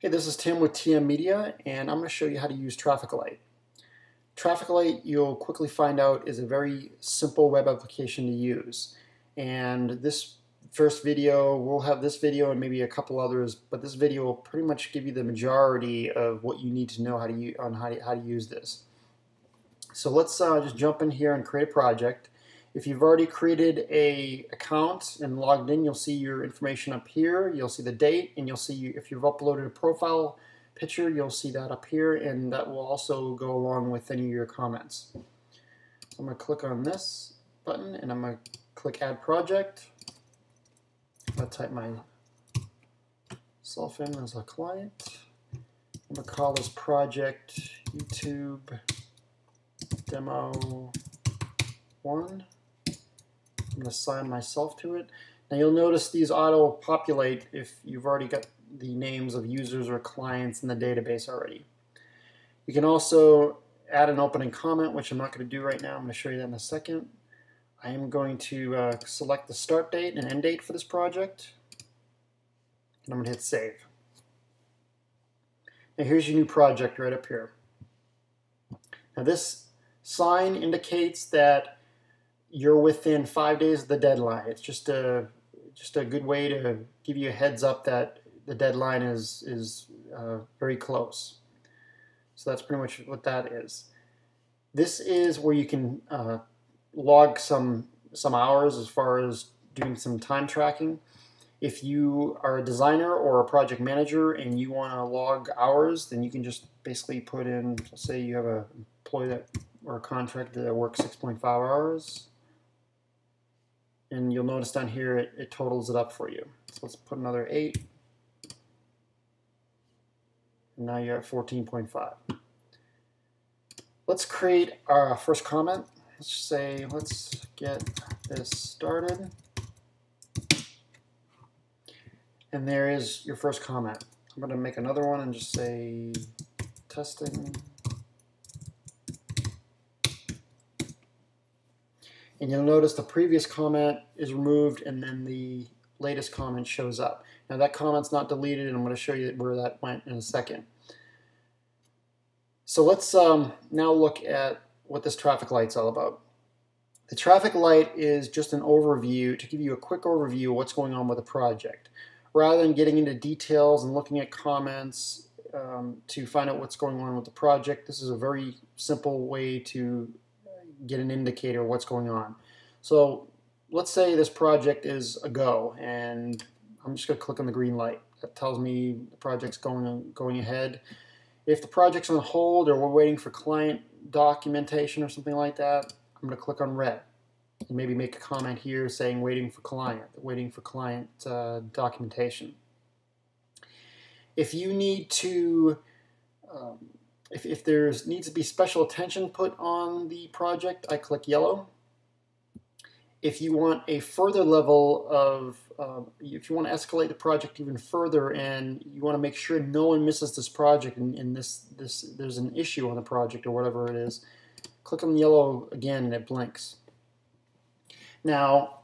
Hey, this is Tim with TM Media, and I'm going to show you how to use Traffiklite. Traffiklite, you'll quickly find out, is a very simple web application to use. And this first video, we'll have this video and maybe a couple others, but this video will pretty much give you the majority of what you need to know how to use this. So let's just jump in here and create a project. If you've already created an account and logged in, you'll see your information up here. You'll see the date, and you'll see if you've uploaded a profile picture, you'll see that up here, and that will also go along with any of your comments. So I'm going to click on this button, and I'm going to click Add Project. I'm going to type myself in as a client. I'm going to call this project YouTube Demo 1. I'm going to assign myself to it. Now you'll notice these auto-populate if you've already got the names of users or clients in the database already. You can also add an opening comment, which I'm not going to do right now. I'm going to show you that in a second. I am going to select the start date and end date for this project, and I'm going to hit save. Now here's your new project right up here. Now this sign indicates that you're within 5 days of the deadline. It's just a good way to give you a heads up that the deadline is very close. So that's pretty much what that is. This is where you can log some hours as far as doing some time tracking. If you are a designer or a project manager and you want to log hours, then you can just basically put in, let's say you have an employee or a contractor that works 6.5 hours. And you'll notice down here it totals it up for you. So let's put another 8. And now you're at 14.5. Let's create our first comment. Let's say, let's get this started. And there is your first comment. I'm going to make another one and just say testing. And you'll notice the previous comment is removed and then the latest comment shows up. Now that comment's not deleted, and I'm going to show you where that went in a second. So let's now look at what this Traffiklite's all about. The Traffiklite is just an overview to give you a quick overview of what's going on with the project. Rather than getting into details and looking at comments to find out what's going on with the project, this is a very simple way to get an indicator of what's going on. So let's say this project is a go, and I'm just going to click on the green light. That tells me the project's going ahead. If the project's on hold or we're waiting for client documentation or something like that, I'm going to click on red and maybe make a comment here saying waiting for client documentation. If you need to if there needs to be special attention put on the project, I click yellow. If you want a further level of, if you want to escalate the project even further and you want to make sure no one misses this project and there's an issue on the project or whatever it is, click on yellow again and it blinks. Now,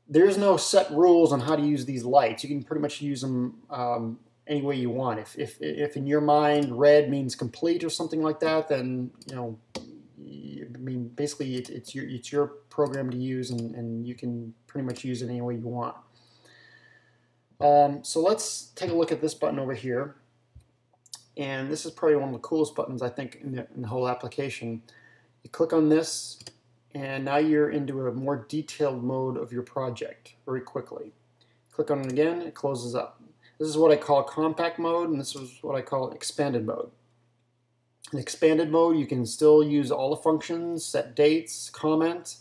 there's no set rules on how to use these lights. You can pretty much use them any way you want. If in your mind red means complete or something like that, then I mean basically it's your program to use, and you can pretty much use it any way you want. So let's take a look at this button over here, and this is probably one of the coolest buttons I think in the whole application. You click on this, and now you're into a more detailed mode of your project very quickly. Click on it again, it closes up. This is what I call compact mode, and this is what I call expanded mode. In expanded mode, you can still use all the functions, set dates, comment,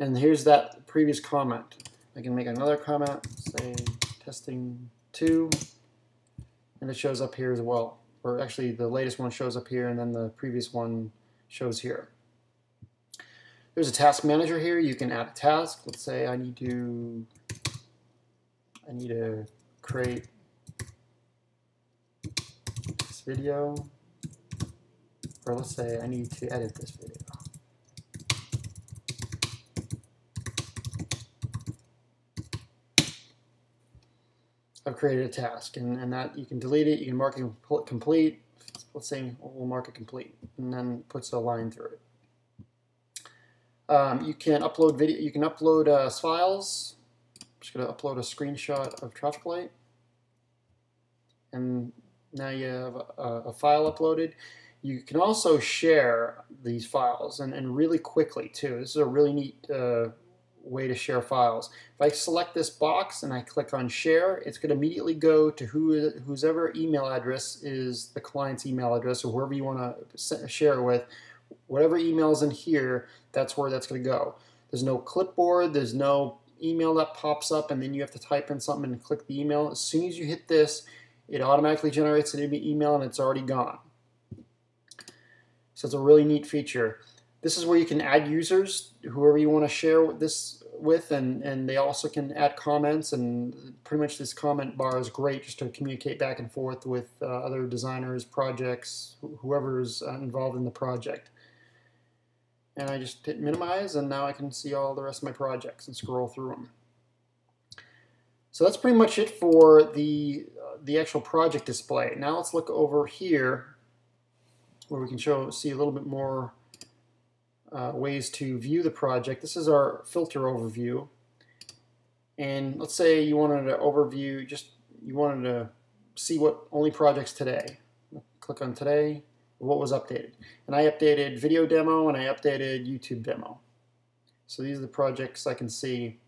and here's that previous comment. I can make another comment, say testing 2, and it shows up here as well. Or actually, the latest one shows up here, and then the previous one shows here. There's a task manager here. You can add a task. Let's say I need to create this video, or let's say I need to edit this video. I've created a task, and that you can delete it, you can mark it complete. Let's say we'll mark it complete, and then puts a line through it. You can upload video. You can upload files. I'm just going to upload a screenshot of Traffiklite, and now you have a file uploaded. You can also share these files, and really quickly too. This is a really neat way to share files. If I select this box and I click on share, it's going to immediately go to whoever email address is the client's email address, or whoever you want to share it with. Whatever email is in here, that's where that's going to go. There's no clipboard, there's no email that pops up and then you have to type in something and click the email. As soon as you hit this, it automatically generates an email and it's already gone. So it's a really neat feature. This is where you can add users, whoever you want to share this with, and they also can add comments, and pretty much this comment bar is great just to communicate back and forth with other designers, projects, whoever's involved in the project. And I just hit minimize, and now I can see all the rest of my projects and scroll through them. So that's pretty much it for the actual project display. Now let's look over here where we can see a little bit more ways to view the project. This is our filter overview, and let's say you wanted to overview, you wanted to see what only projects today. Click on today, what was updated, and I updated video demo and I updated YouTube demo. So these are the projects I can see.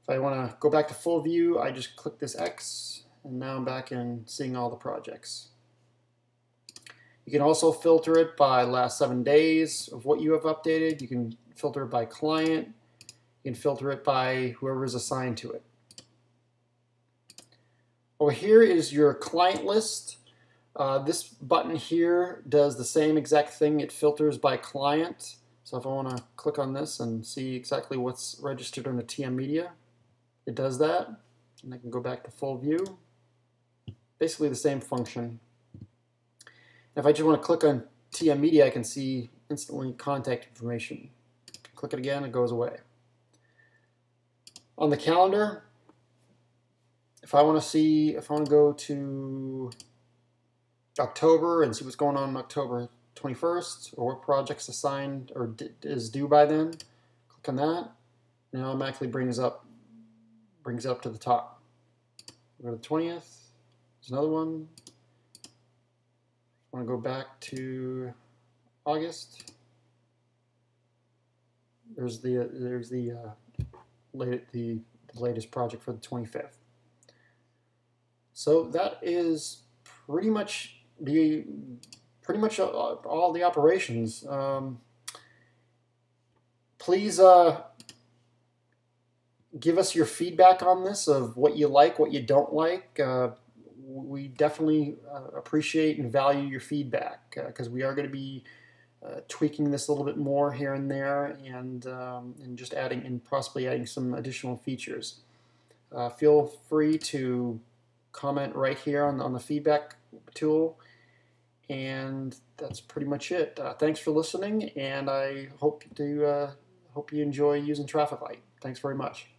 If I want to go back to full view, I just click this X, and now I'm back in seeing all the projects. You can also filter it by last 7 days of what you have updated. You can filter it by client. You can filter it by whoever is assigned to it. Over here is your client list. This button here does the same exact thing. It filters by client. So if I want to click on this and see exactly what's registered on the TM Media, it does that. And I can go back to full view. Basically the same function. If I just want to click on TM Media, I can see instantly contact information. Click it again, it goes away. On the calendar, if I want to go to October and see what's going on October 21st, or what project's assigned or is due by then, click on that, and it automatically brings it up to the top. Go to the 20th, there's another one. I want to go back to August. There's the latest project for the 25th. So that is pretty much all the operations. Please give us your feedback on this of what you like, what you don't like. We definitely appreciate and value your feedback because we are going to be tweaking this a little bit more here and there, and just adding and possibly adding some additional features. Feel free to comment right here on the feedback tool, and that's pretty much it. Thanks for listening, and I hope you enjoy using Traffiklite. Thanks very much.